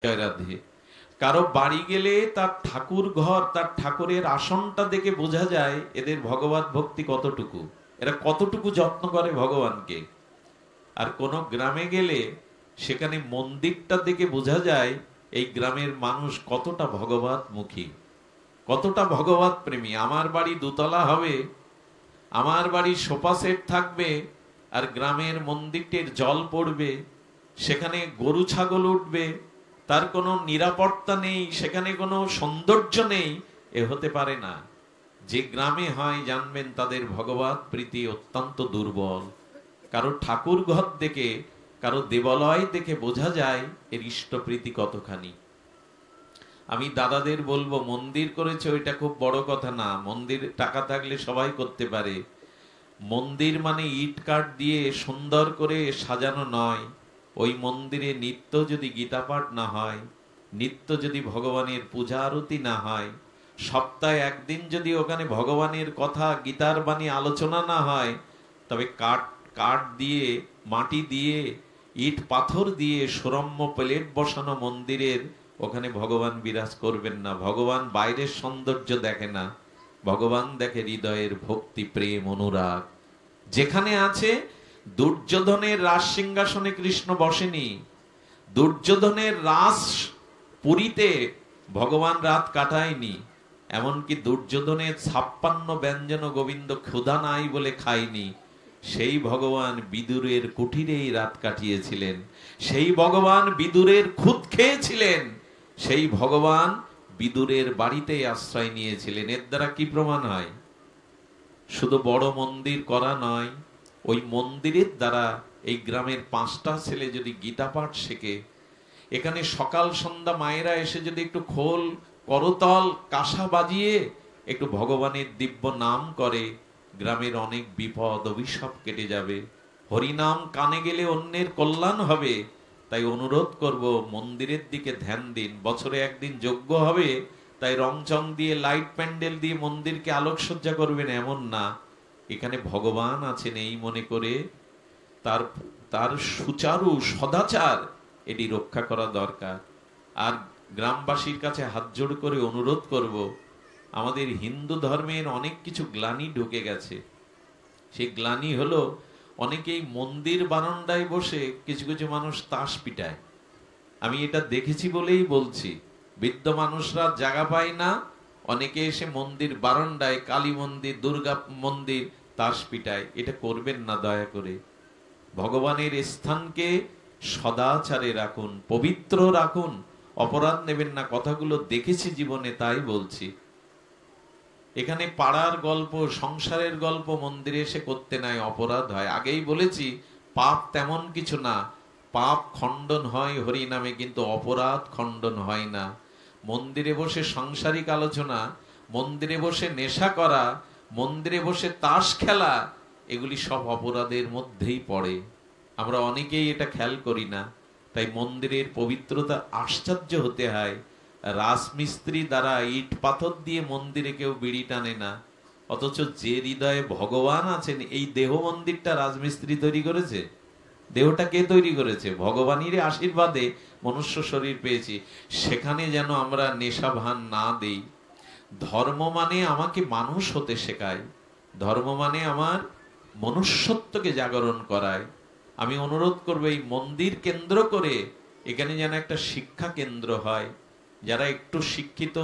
জয় রাধে। কারো বাড়ি গেলে তার ঠাকুর ঘর, তার ঠাকুরের আসনটা দেখে বোঝা যায় এদের ভগবত ভক্তি কতটুকু, এরা কতটুকু যত্ন করে ভগবানকে। আর কোন গ্রামে গেলে সেখানে মন্দিরটা দেখে বোঝা যায় এই গ্রামের মানুষ কতটা ভগবত মুখী, কতটা ভগবত প্রেমী। আমার বাড়ি দোতলা হবে, আমার বাড়ি সোফা সেট থাকবে, আর গ্রামের মন্দিরটির জল পড়বে, সেখানে গরু ছাগল উঠবে, তার কোনো নিরাপত্তা নেই, সেখানে কোনো সৌন্দর্য নেই, এ হতে পারে না। যে গ্রামে হয় জানবেন তাদের ভগবত প্রীতি অত্যন্ত দুর্বল। কারো ঠাকুর ঘর দেখে, কারো দেবালয় দেখে বোঝা যায় এর ইষ্টপ্রীতি কতখানি। আমি দাদাদের বলবো, মন্দির করেছে ওইটা খুব বড় কথা না, মন্দির টাকা থাকলে সবাই করতে পারে। মন্দির মানে ইট কাঠ দিয়ে সুন্দর করে সাজানো নয়। ওই মন্দিরে নিত্য যদি গীতা পাঠ না হয়, নিত্য যদি ভগবানের পূজা আরতি না হয়, সপ্তাহে একদিন যদি ওখানে ভগবানের কথা গীতার বাণী আলোচনা না হয়, তবে কাঠ কাঠ দিয়ে, মাটি দিয়ে, ইট পাথর দিয়ে সুরম্য প্লেট বসানো মন্দিরের ওখানে ভগবান বিরাজ করবেন না। ভগবান বাইরের সৌন্দর্য দেখে না, ভগবান দেখে হৃদয়ের ভক্তি, প্রেম, অনুরাগ। যেখানে আছে, দুর্যোধনের রাজ সিংহাসনে কৃষ্ণ বসেনি, দুর্যোধনের রাজ পুরীতে ভগবান রাত কাটায়নি, এমনকি দুর্যোধনের 56 ব্যঞ্জন গোবিন্দ ক্ষুধা নাই বলে খায়নি। সেই ভগবান বিদুরের কুটিরেই রাত কাটিয়েছিলেন, সেই ভগবান বিদুরের খুদ খেয়েছিলেন, সেই ভগবান বিদুরের বাড়িতে আশ্রয় নিয়েছিলেন। এর দ্বারা কি প্রমাণ হয়? শুধু বড় মন্দির করা নয়, ওই মন্দিরের দ্বারা এই গ্রামের 5টা ছেলে যদি গীতা পাঠ শেখে, এখানে সকাল সন্ধ্যা মায়েরা এসে যদি একটু খোল, করতাল, কাঁসা বাজিয়ে একটু ভগবানের দিব্য নাম করে, গ্রামের অনেক বিপদ অভিশাপ কেটে যাবে। হরিনাম কানে গেলে অন্যের কল্যাণ হবে। তাই অনুরোধ করব, মন্দিরের দিকে ধ্যান দিন। বছরে একদিন যজ্ঞ হবে, তাই রংচং দিয়ে, লাইট প্যান্ডেল দিয়ে মন্দিরকে আলোকসজ্জা করবেন এমন না। এখানে ভগবান আছেন এই মনে করে তার তার সুচারু সদাচার এটি রক্ষা করা দরকার। আর গ্রামবাসীর কাছে হাত জোড় করে অনুরোধ করব, আমাদের হিন্দু ধর্মের অনেক কিছু গ্লানি ঢুকে গেছে। সেই গ্লানি হলো, অনেকেই মন্দির বারান্দায় বসে কিছু কিছু মানুষ তাস পিটায়। আমি এটা দেখেছি বলেই বলছি। বৃদ্ধ মানুষরা জায়গা পায় না, অনেকে এসে মন্দির বারান্দায়, কালী মন্দির, দুর্গা মন্দির তাস পিটায়। এটা করবেন না দয়া করে। ভগবানের স্থানকে সদাচারে রাখুন, পবিত্র রাখুন, অপরাধ নেবেন না। কথাগুলো দেখেছি জীবনে, তাই বলছি। এখানে পাড়ার গল্প, সংসারের গল্প মন্দিরে এসে করতে নাই, অপরাধ হয়। আগেই বলেছি, পাপ তেমন কিছু না, পাপ খণ্ডন হয় হরি নামে, কিন্তু অপরাধ খণ্ডন হয় না। মন্দিরে বসে সাংসারিক আলোচনা, মন্দিরে বসে নেশা করা, মন্দিরে বসে তাস খেলা, এগুলি সব অপরাধের মধ্যেই পড়ে। আমরা অনেকেই এটা খেয়াল করি না। তাই মন্দিরের পবিত্রতা আশ্চর্য হতে হয়। রাজমিস্ত্রি দ্বারা ইট পাথর দিয়ে মন্দিরে কেউ বিড়ি টানে না, অথচ যে হৃদয়ে ভগবান আছেন, এই দেহ মন্দিরটা রাজমিস্ত্রি তৈরি করেছে। দেহটা কে তৈরি করেছে? ভগবানের আশীর্বাদে মনুষ্য শরীর পেয়েছি। সেখানে যেন আমরা নেশা ভান না দেই। ধর্ম মানে আমাকে মানুষ হতে শেখায়, ধর্ম মানে আমার মনুষ্যত্বকে জাগরণ করায়। আমি অনুরোধ করবো, এই মন্দির কেন্দ্র করে এখানে যেন একটা শিক্ষা কেন্দ্র হয়। যারা একটু শিক্ষিত,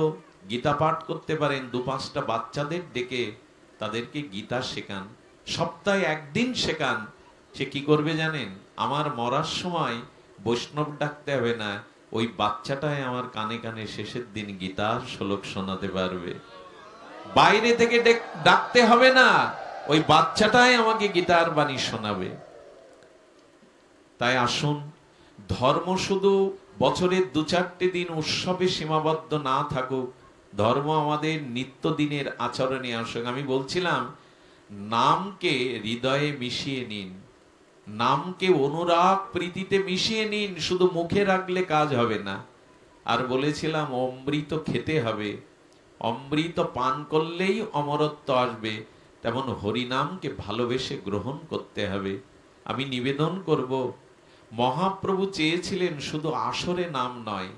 গীতা পাঠ করতে পারেন, 2-5টা বাচ্চাদের ডেকে তাদেরকে গীতা শেখান, সপ্তাহে একদিন শেখান। সে কি করবে জানেন? আমার মরার সময় বৈষ্ণব ডাকতে হবে না, ওই বাচ্চাটাই আমার কানে কানে শেষের দিন গীতার শ্লোক শোনাতে পারবে। বাইরে থেকে ডাকতে হবে না, ওই বাচ্চাটাই আমাকে গীতার বাণী শোনাবে। তাই আসুন, ধর্ম শুধু বছরের 2-4টে দিন উৎসবে সীমাবদ্ধ না থাকুক, ধর্ম আমাদের নিত্যদিনের আচরণে আসুক। আমি বলছিলাম, নামকে হৃদয়ে মিশিয়ে নিন, নামকে অনুরাগ প্রীতিতে মিশিয়ে নিন, শুধু মুখে রাখলে কাজ হবে না। আর বলেছিলাম, অমৃত খেতে হবে, অমৃত পান করলেই অমরত্ব আসবে। তেমন হরিনামকে ভালোবেসে গ্রহণ করতে হবে। আমি নিবেদন করব, মহাপ্রভু চেয়েছিলেন শুধু আসরে নাম নয়,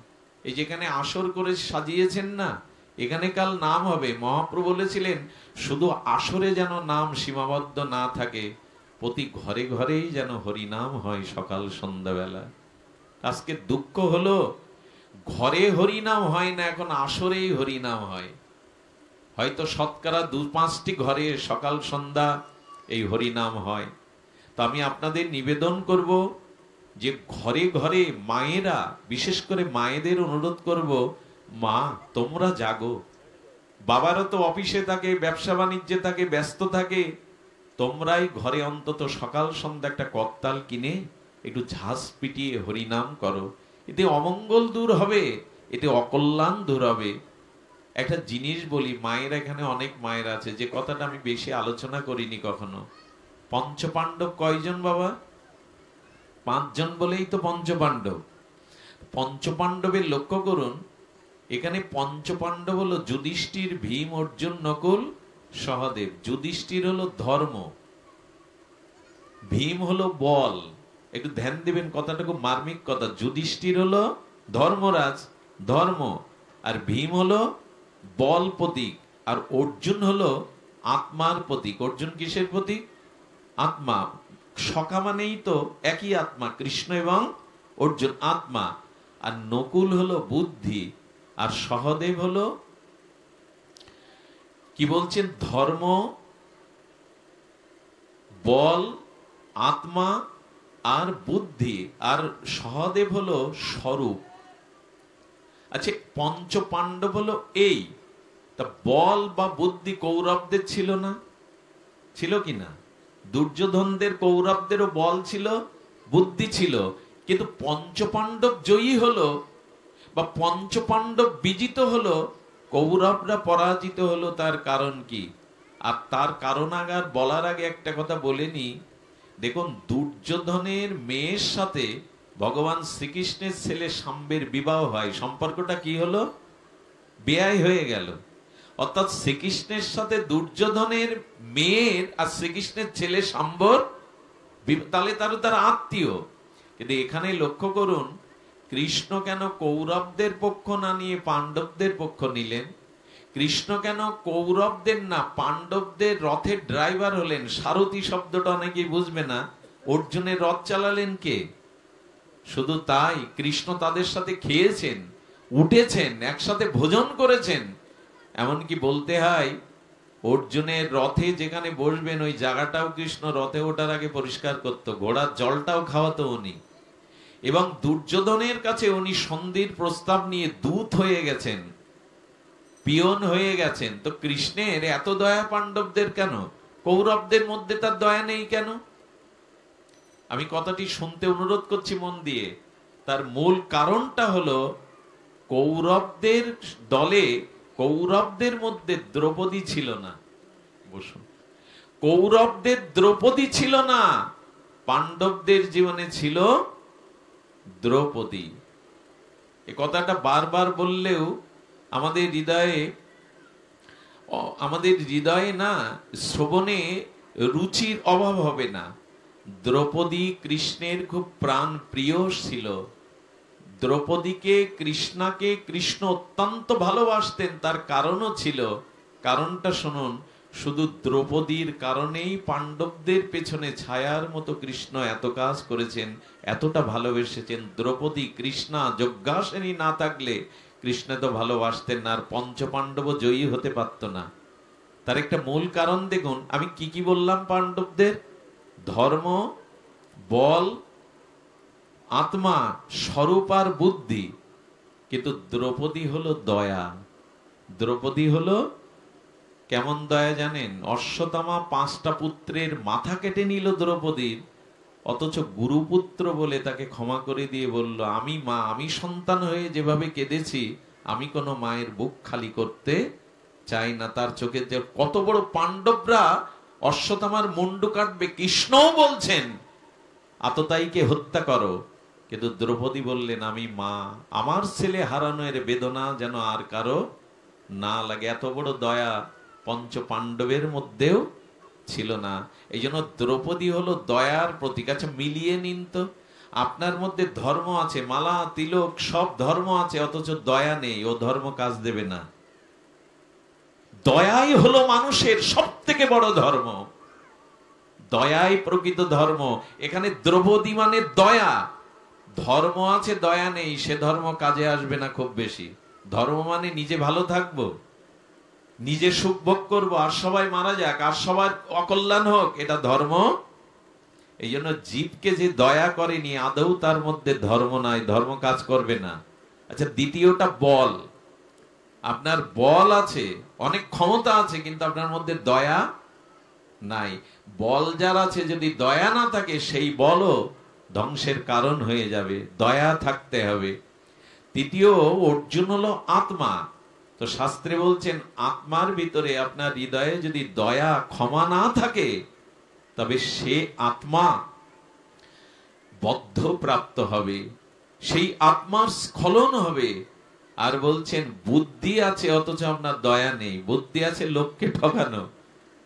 এই যেখানে আসর করে সাজিয়েছেন না, এখানে কাল নাম হবে। মহাপ্রভু বলেছিলেন শুধু আসরে যেন নাম সীমাবদ্ধ না থাকে, প্রতি ঘরে ঘরেই যেন হরিনাম হয় সকাল সন্ধ্যাবেলা। আজকে দুঃখ হলো ঘরে হরিনাম হয় না, এখন আসরেই হরিনাম হয়। হয়তো শতকরা 2-5টি ঘরে সকাল সন্ধ্যা এই হরিনাম হয়। তো আমি আপনাদের নিবেদন করব যে ঘরে ঘরে মায়েরা, বিশেষ করে মায়েদের অনুরোধ করব, মা তোমরা জাগো। বাবারা তো অফিসে থাকে, ব্যবসা বাণিজ্যে থাকে, ব্যস্ত থাকে, তোমরাই ঘরে অন্তত সকাল সন্ধ্যা একটা করতাল কিনে একটু ঝাঁস পিটিয়ে হরিনাম করো। এতে অমঙ্গল দূর হবে, এতে অকল্যাণ দূর হবে। একটা জিনিস বলি, মায়েরা এখানে অনেক মায়েরা আছে, যে কথাটা আমি বেশি আলোচনা করিনি কখনো। পঞ্চপাণ্ডব কয়জন বাবা? 5 জন বলেই তো পঞ্চপাণ্ডব। পঞ্চপাণ্ডবের লক্ষ্য করুন, এখানে পঞ্চপাণ্ডব হলো যুধিষ্ঠির, ভীম, অর্জুন, নকুল, সহদেব। যুধিষ্ঠির হলো ধর্ম, ভীম হলো বল। একটু ধ্যান দিবেন, কথাটা খুব মার্মিক কথা। যুধিষ্ঠির হলো ধর্মরাজ, ধর্ম, আর ভীম হলো বল প্রতীক, আর অর্জুন হলো আত্মার প্রতীক। অর্জুন কিসের প্রতীক? আত্মা। সখা মানেই তো একই আত্মা, কৃষ্ণ এবং অর্জুন আত্মা। আর নকুল হলো বুদ্ধি, আর সহদেব হলো কি বলছেন? ধর্ম, বল, আত্মা আর বুদ্ধি, আর সহদেব হলো স্বরূপ। আচ্ছা, পঞ্চপাণ্ডব হলো এই। তা বল বা বুদ্ধি কৌরবদের ছিল না? ছিল কি না? দুর্যোধনদের, কৌরবদেরও বল ছিল, বুদ্ধি ছিল, কিন্তু পঞ্চপাণ্ডব জয়ী হলো বা পঞ্চপাণ্ডব বিজিত হলো, কৌরবরা পরাজিত হলো। তার কারণ কি? আর তার কারণ আগার বলার আগে একটা কথা বলে নি। দেখুন, দুর্যোধনের মেয়ের সাথে ভগবান শ্রীকৃষ্ণের ছেলে শাম্বের বিবাহ হয়। সম্পর্কটা কি হলো? বেয়াই হয়ে গেল। অর্থাৎ শ্রীকৃষ্ণের সাথে দুর্যোধনের মেয়ের আর শ্রীকৃষ্ণের ছেলে শাম্বর, তাহলে তার আত্মীয়। কিন্তু এখানে লক্ষ্য করুন, কৃষ্ণ কেন কৌরবদের পক্ষ না নিয়ে পাণ্ডবদের পক্ষ নিলেন? কৃষ্ণ কেন কৌরবদের না পাণ্ডবদের রথের ড্রাইভার হলেন? সারথি শব্দটা অনেকেই বুঝবে না। অর্জুনের রথ চালালেন কে? শুধু তাই, কৃষ্ণ তাদের সাথে খেয়েছেন, উঠেছেন, একসাথে ভোজন করেছেন। এমনকি বলতে হয়, অর্জুনের রথে যেখানে বসবেন ওই জায়গাটাও কৃষ্ণ রথে ওঠার আগে পরিষ্কার করত, ঘোড়ার জলটাও খাওয়াতো উনি। এবং দুর্যোধনের কাছে উনি সন্ধির প্রস্তাব নিয়ে দূত হয়ে গেছেন, পিয়ন হয়ে গেছেন। তো কৃষ্ণের এত দয়া পাণ্ডবদের কেন? কৌরবদের মধ্যে তার দয়া নেই কেন? আমি কথাটি শুনতে অনুরোধ করছি মন দিয়ে। তার মূল কারণটা হলো, কৌরবদের দলে, কৌরবদের মধ্যে দ্রৌপদী ছিল না। বসুন, কৌরবদের দ্রৌপদী ছিল না, পাণ্ডবদের জীবনে ছিল দ্রৌপদী। এ কথাটা বারবার বললেও আমাদের হৃদয়ে না, শ্রবণে রুচির অভাব হবে না। দ্রৌপদী কৃষ্ণের খুব প্রাণ প্রিয় ছিল। দ্রৌপদীকে, কৃষ্ণাকে কৃষ্ণ অত্যন্ত ভালোবাসতেন। তার কারণও ছিল। কারণটা শুনুন, শুধু দ্রৌপদীর কারণেই পাণ্ডবদের পেছনে ছায়ার মতো কৃষ্ণ এত কাজ করেছেন, এতটা ভালোবেসেছেন। দ্রৌপদী, কৃষ্ণা, যজ্ঞাসিনী না থাকলে কৃষ্ণ তো ভালোবাসতেন না, আর পঞ্চপাণ্ডব জয়ী হতে পারত না। তার একটা মূল কারণ দেখুন, আমি কি কি বললাম? পাণ্ডবদের ধর্ম, বল, আত্মা, স্বরূপ আর বুদ্ধি। কিন্তু দ্রৌপদী হলো দয়া। দ্রৌপদী হলো কেমন দয়া জানেন? অশ্বত্থামা 5টা পুত্রের মাথা কেটে নিল দ্রৌপদীর, অথচ গুরুপুত্র বলে তাকে ক্ষমা করে দিয়ে বলল, আমি মা, আমি সন্তান হয়ে যেভাবে কেঁদেছি, আমি কোনো মায়ের বুক খালি করতে চাই না। তার চোখে যে কত বড়! পাণ্ডবরা অশ্বত্থামার মুন্ডু কাটবে, কৃষ্ণও বলছেন আততায়ীকে হত্যা করো, কিন্তু দ্রৌপদী বললেন, আমি মা, আমার ছেলে হারানোর বেদনা যেন আর কারো না লাগে। এত বড় দয়া পঞ্চ পাণ্ডবের মধ্যেও ছিল না। এই জন্য দ্রৌপদী হলো দয়ার প্রতীক। আচ্ছা, মিলিয়ে নিন তো, আপনার মধ্যে ধর্ম আছে, মালা তিলক সব ধর্ম আছে, অথচ দয়া নেই, ও ধর্ম কাজ দেবে না। দয়াই হলো মানুষের সব থেকে বড় ধর্ম, দয়াই প্রকৃত ধর্ম। এখানে দ্রৌপদী মানে দয়া। ধর্ম আছে, দয়া নেই, সে ধর্ম কাজে আসবে না খুব বেশি। ধর্ম মানে নিজে ভালো থাকবো, নিজে সুখ ভোগ করবো, আর সবাই মারা যাক, আর সবার অকল্যাণ হোক, এটা ধর্ম। এই জন্য জীবকে যে দয়া করেনি, আদৌ তার মধ্যে ধর্ম নাই, ধর্ম কাজ করবে না। আচ্ছা, দ্বিতীয়টা বল। আপনার বল আছে, অনেক ক্ষমতা আছে, কিন্তু আপনার মধ্যে দয়া নাই। বল যার আছে, যদি দয়া না থাকে, সেই বলও ধ্বংসের কারণ হয়ে যাবে। দয়া থাকতে হবে। তৃতীয় অর্জুন হলো আত্মা। তো শাস্ত্রে বলছেন, আত্মার ভিতরে আপনার হৃদয়ে যদি দয়া ক্ষমা না থাকে, তবে সে আত্মা বদ্ধ প্রাপ্ত হবে, সেই আত্মার স্খলন হবে। আর বলছেন বুদ্ধি আছে, অথচ আপনার দয়া নেই। বুদ্ধি আছে লোককে ঠকানো,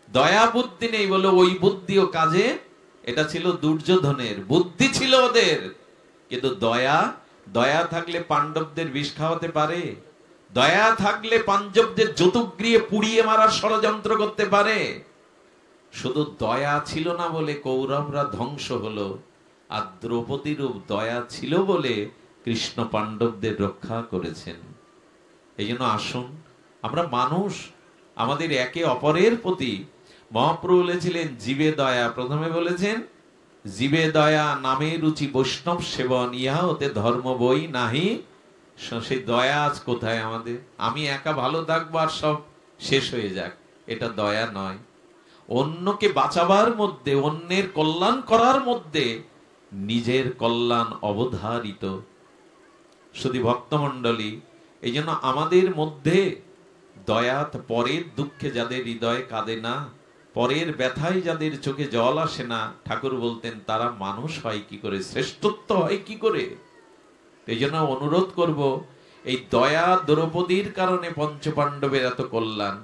দয়া বুদ্ধি নেই বলে ওই বুদ্ধিও কাজে। এটা ছিল দুর্যোধনের বুদ্ধি, ছিল ওদের, কিন্তু দয়া, দয়া থাকলে পাণ্ডবদের বিষ খাওয়াতে পারে, দয়া থাকলে পাঞ্জবদের যতুগৃহে পুড়িয়ে মারার ষড়যন্ত্র করতে পারে। শুধু দয়া ছিল না বলে কৌরবরা ধ্বংস হলো, আর দ্রৌপদীর দয়া ছিল বলে কৃষ্ণ পাণ্ডবদের রক্ষা করেছেন। এই জন্য আসুন, আমরা মানুষ, আমাদের একে অপরের প্রতি মহাপ্রভু বলেছিলেন জীবে দয়া। প্রথমে বলেছেন জীবে দয়া, নামে রুচি বৈষ্ণব সেবন, ইহা হতে ধর্ম বই নাহি। সেই দয়া আজ কোথায় আমাদের? আমি একা ভালো থাকবো আর সব শেষ হয়ে যাক, এটা দয়া নয়। অন্যকে বাঁচাবার মধ্যে, অন্যের কল্যাণ করার মধ্যে নিজের কল্যাণ অবধারিত। শুধু ভক্তমণ্ডলী, এই জন্য আমাদের মধ্যে দয়া, পরের দুঃখে যাদের হৃদয় কাঁদে না, পরের ব্যথায় যাদের চোখে জল আসে না, ঠাকুর বলতেন তারা মানুষ হয় কি করে, শ্রেষ্ঠত্ব হয় কি করে। এই জন্য অনুরোধ করব, এই দয়া দ্রৌপদীর কারণে পঞ্চপাণ্ডবের এত কল্যাণ।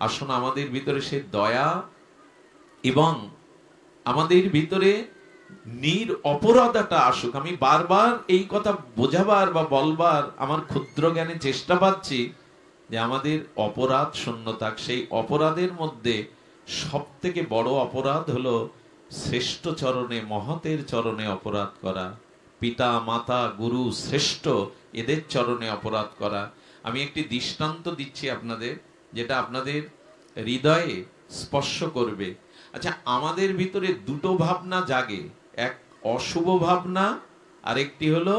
আসুন আমাদের ভিতরে সে দয়া এবং আমাদের ভিতরে অপরাধটা আসুক। আমি বারবার এই কথা বোঝাবার বা বলবার আমার ক্ষুদ্র জ্ঞানে চেষ্টা পাচ্ছি যে আমাদের অপরাধ শূন্য থাক। সেই অপরাধের মধ্যে সব থেকে বড় অপরাধ হলো শ্রেষ্ঠ চরণে, মহতের চরণে অপরাধ করা, পিতা মাতা গুরু শ্রেষ্ঠ এদের চরণে অপরাধ করা। আমি একটি দৃষ্টান্ত দিচ্ছি আপনাদের, যেটা আপনাদের হৃদয়ে স্পর্শ করবে। আচ্ছা, আমাদের ভিতরে দুটো ভাবনা জাগে, এক অশুভ ভাবনা আর একটি হলো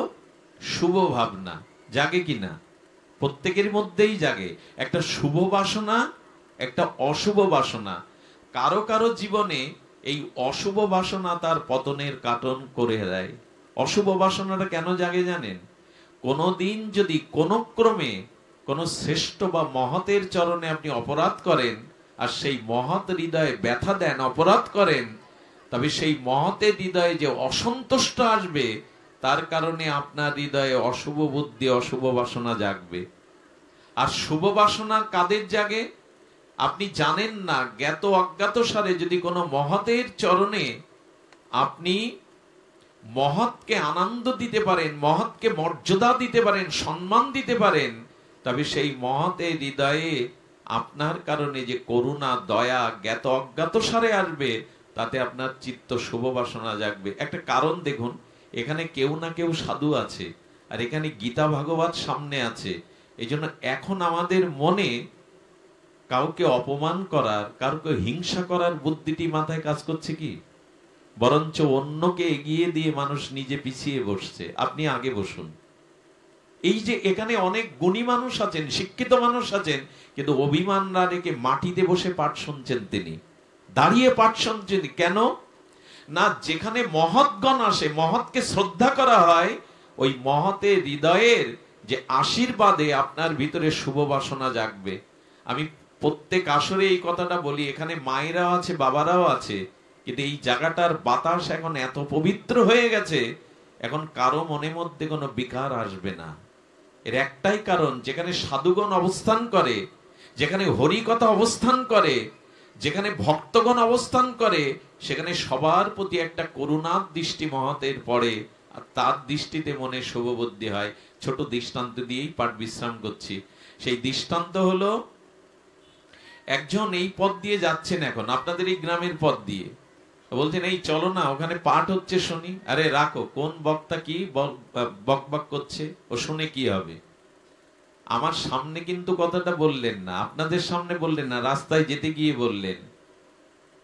শুভ ভাবনা। জাগে কিনা? প্রত্যেকের মধ্যেই জাগে একটা শুভ বাসনা, একটা অশুভ বাসনা। কারো কারো জীবনে এই অশুভ বাসনা তার পতনের কারণ করে দেয়। অশুভ বাসনাটা কেন জাগে জানেন? কোনদিন যদি কোনো ক্রমে কোনো শ্রেষ্ঠ বা মহতের চরণে আপনি অপরাধ করেন, আর সেই মহৎ হৃদয়ে ব্যথা দেন, অপরাধ করেন, তবে সেই মহতের হৃদয়ে যে অসন্তুষ্ট আসবে, তার কারণে আপনার হৃদয়ে অশুভ বুদ্ধি, অশুভ বাসনা জাগবে। আর শুভ বাসনা কাদের জাগে আপনি জানেন না। জ্ঞাত অজ্ঞাত সারে যদি কোনো মহতের চরণে আপনি মহৎকে আনন্দ দিতে পারেন, মহৎকে মর্যাদা দিতে পারেন, সম্মান দিতে পারেন, তবে সেই মহতের হৃদয়ে আপনার কারণে যে করুণা, দয়া জ্ঞাত অজ্ঞাত সারে আসবে, তাতে আপনার চিত্ত শুভ বাসনা জাগবে। একটা কারণ দেখুন, এখানে কেউ না কেউ সাধু আছে, আর এখানে গীতা ভাগবত সামনে আছে। এই জন্য এখন আমাদের মনে কাউকে অপমান করার, কাউকে হিংসা করার বুদ্ধিটি মাথায় কাজ করছে কি? বরঞ্চ অন্যকে এগিয়ে দিয়ে মানুষ নিজে পিছিয়ে বসছে। আপনি আগে বসুন। এই যে এখানে অনেক গুণী মানুষ আছেন, শিক্ষিত মানুষ আছেন, কিন্তু অভিমান না রেখে মাটিতে বসে পাঠ শুনছেন, তিনি দাঁড়িয়ে পাঠ শুনছেন। কেন না? যেখানে মহৎগণ আসে, মহৎকে শ্রদ্ধা করা হয়, ওই মহতের হৃদয়ের যে আশীর্বাদে আপনার ভিতরে শুভ বাসনা জাগবে। আমি প্রত্যেক আসরে এই কথাটা বলি, এখানে মায়েরাও আছে, বাবারাও আছে, কিন্তু এই জায়গাটার বাতাস এখন এত পবিত্র হয়ে গেছে, এখন কারো মনে মধ্যে কোনো বিকার আসবে না। এর একটাই কারণ, যেখানে সাধুগণ অবস্থান করে, যেখানে হরিকথা অবস্থান করে, যেখানে ভক্তগণ অবস্থান করে, সেখানে সবার প্রতি একটা করুণার দৃষ্টি মহতের পড়ে, আর তার দৃষ্টিতে মনে শুভ বুদ্ধি হয়। ছোট দৃষ্টান্ত দিয়েই পাঠ বিশ্রাম করছি। সেই দৃষ্টান্ত হলো, একজন এই পথ দিয়ে যাচ্ছেন, এখন আপনাদের এই গ্রামের পথ দিয়ে, বলছেন এই চলো না, ওখানে পাঠ হচ্ছে শুনি। আরে রাখো, কোন বক্তা কি বক বক করছে, ও শুনে কি হবে। আমার সামনে কিন্তু কথাটা বললেন না, আপনাদের সামনে বললেন না, রাস্তায় যেতে গিয়ে বললেন।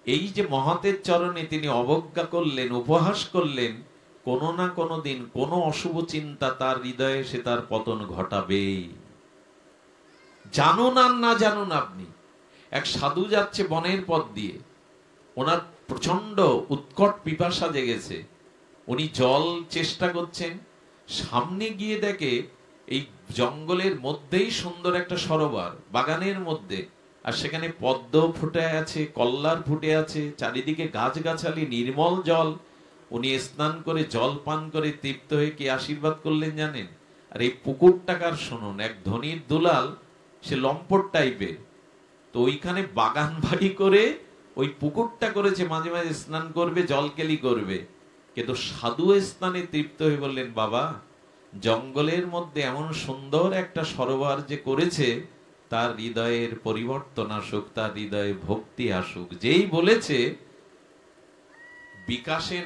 এই যে মহতের চরণে তিনি অবজ্ঞা করলেন, উপহাস করলেন, কোনো না কোনো দিন কোনো অশুভ চিন্তা তার হৃদয়ে সে তার পতন ঘটাবেই। জানুন আর না জানুন আপনি, এক সাধু যাচ্ছে বনের পথ দিয়ে, ওনার প্রচন্ড উৎকট পিপাসা জেগেছে, উনি জল চেষ্টা করছেন, সামনে গিয়ে দেখে এই জঙ্গলের মধ্যেই সুন্দর একটা সরোবর, বাগানের মধ্যে, আর সেখানে পদ্ম ফুটে আছে, কল্লার ফুটে আছে, চারিদিকে গাছগাছালি, নির্মল জল। উনি স্নান করে জল পান করে তৃপ্ত হয়ে কি আশীর্বাদ করলেন জানেন? আর এই পুকুরটাকার শুনুন, এক ধনীর দুলাল, সে লম্পট টাইপের, তো ওইখানে বাগান বাড়ি করে ওই পুকুরটা করেছে, মাঝে মাঝে স্নান করবে, জলকেলি করবে। কিন্তু সাধু স্নানে তৃপ্ত হয়ে বললেন, বাবা, জঙ্গলের মধ্যে এমন সুন্দর একটা সরোবর যে করেছে, তার হৃদয়ের পরিবর্তন আসুক, তার হৃদয়ে ভক্তি আসুক। যেই বলেছে, বিকাশে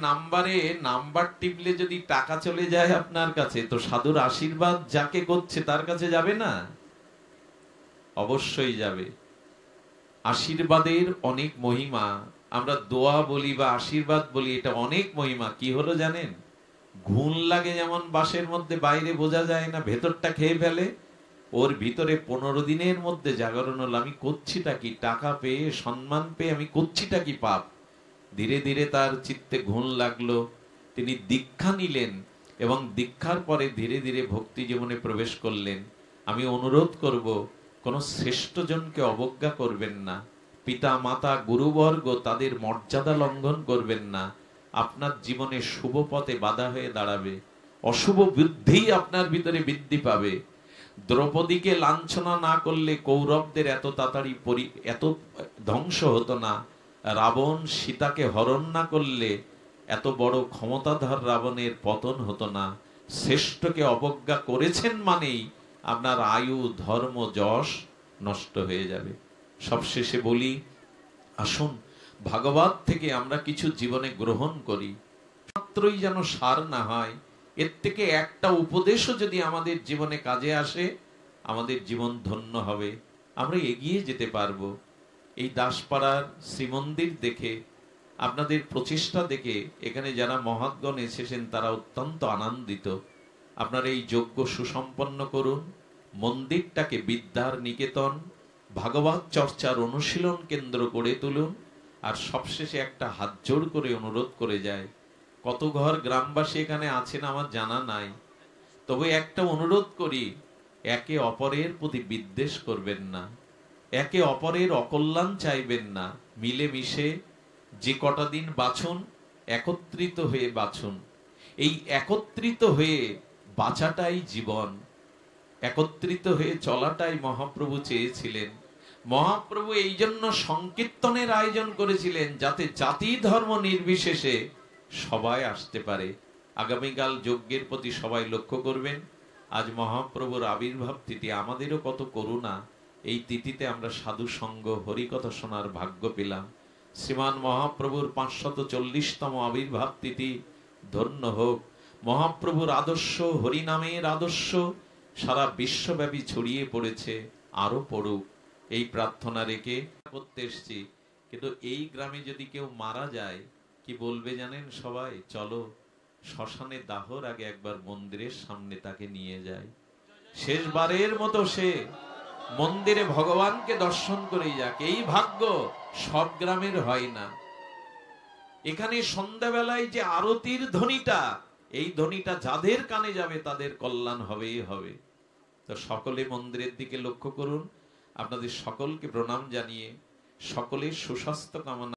নাম্বার টিপলে যদি টাকা চলে যায় আপনার কাছে, তো সাধুর আশীর্বাদ যাকে করছে তার কাছে যাবে না? অবশ্যই যাবে। আশীর্বাদের অনেক মহিমা। আমরা দোয়া বলি বা আশীর্বাদ বলি, এটা অনেক মহিমা। কি হলো জানেন? ঘুণ লাগে যেমন বাঁশের মধ্যে, বাইরে বোঝা যায় না, ভেতরটা খেয়ে ফেলে, ওর ভিতরে 15 দিনের মধ্যে জাগরণ হলো, আমি করছিটা কি, টাকা পেয়ে সম্মান পেয়ে আমি করছিটা কি পাপ। ধীরে ধীরে তার চিত্তে ঘুণ লাগলো, তিনি দীক্ষা নিলেন, এবং দীক্ষার পরে ধীরে ধীরে ভক্তি জীবনে প্রবেশ করলেন। আমি অনুরোধ করব, কোন শ্রেষ্ঠ জনকে অবজ্ঞা করবেন না, পিতা মাতা গুরুবর্গ তাদের মর্যাদা লঙ্ঘন করবেন না। আপনার জীবনে শুভ পথে বাধা হয়ে দাঁড়াবে, অশুভ বুদ্ধি আপনার ভিতরে বৃদ্ধি পাবে। দ্রৌপদীকে লাঞ্ছনা না করলে কৌরবদের এত তাড়াতাড়ি এত ধ্বংস হতো না। রাবণ সীতাকে হরণ না করলে এত বড় ক্ষমতাধর রাবণের পতন হতো না। শ্রেষ্ঠকে অবজ্ঞা করেছেন মানেই আপনার আয়ু, ধর্ম, যশ নষ্ট হয়ে যাবে। সবশেষে বলি, আসুন ভাগবত থেকে আমরা কিছু জীবনে গ্রহণ করি, মাত্রই যেন সার না হয়। এর থেকে একটা উপদেশও যদি আমাদের জীবনে কাজে আসে, আমাদের জীবন ধন্য হবে, আমরা এগিয়ে যেতে পারবো। এই দাসপাড়ার শ্রীমন্দির দেখে, আপনাদের প্রচেষ্টা দেখে, এখানে যারা মহাৎগণ এসেছেন তারা অত্যন্ত আনন্দিত। আপনারা এই যজ্ঞ সুসম্পন্ন করুন, মন্দিরটাকে বিদ্যার নিকেতন, ভাগবত চর্চার অনুশীলন কেন্দ্র করে তুলুন। আর সবশেষে একটা হাত জোড় করে অনুরোধ করে যায়, কত ঘর গ্রামবাসী এখানে আছেন আমার জানা নাই, তবে একটা অনুরোধ করি, একে অপরের প্রতি বিদ্বেষ করবেন না, একে অপরের অকল্যাণ চাইবেন না। মিলেমিশে যে কটা দিন বাঁচুন, একত্রিত হয়ে বাঁচুন। এই একত্রিত হয়ে বাঁচাটাই জীবন, একত্রিত হয়ে চলাটাই মহাপ্রভু চেয়েছিলেন। মহাপ্রভু এই জন্য সংকীর্তনের আয়োজন করেছিলেন, যাতে জাতি ধর্ম নির্বিশেষে সবাই আসতে পারে। আগামীকাল যজ্ঞের প্রতি সবাই লক্ষ্য করবেন। আজ মহাপ্রভুর আবির্ভাব তিথি, আমাদেরও কত করুণা, এই তিথিতে আমরা সাধু সঙ্গ, হরিকথা শোনার ভাগ্য পেলাম। শ্রীমান মহাপ্রভুর 540তম আবির্ভাব তিথি ধন্য হোক। মহাপ্রভুর আদর্শ, হরিনামের আদর্শ সারা বিশ্বব্যাপী ছড়িয়ে পড়েছে, আরো পড়ুক, এই প্রার্থনা রেখে করতে এসছি। কিন্তু এই গ্রামে যদি কেউ মারা যায়, কি বলবে জানেন সবাই? চলো শ্মশানে দাহর আগে একবার মন্দিরের সামনে তাকে নিয়ে যায়, শেষবারের মতো সে মন্দিরে ভগবানকে দর্শন করেই যাক। এই ভাগ্য সব গ্রামের হয় না। এখানে সন্ধ্যাবেলায় যে আরতির ধ্বনিটা, এই ধ্বনিটা যাদের কানে যাবে তাদের কল্যাণ হবেই হবে। তো সকলে মন্দিরের দিকে লক্ষ্য করুন। আপনাদের সকলকে প্রণাম জানিয়ে সকলের সুস্বাস্থ্য কামনা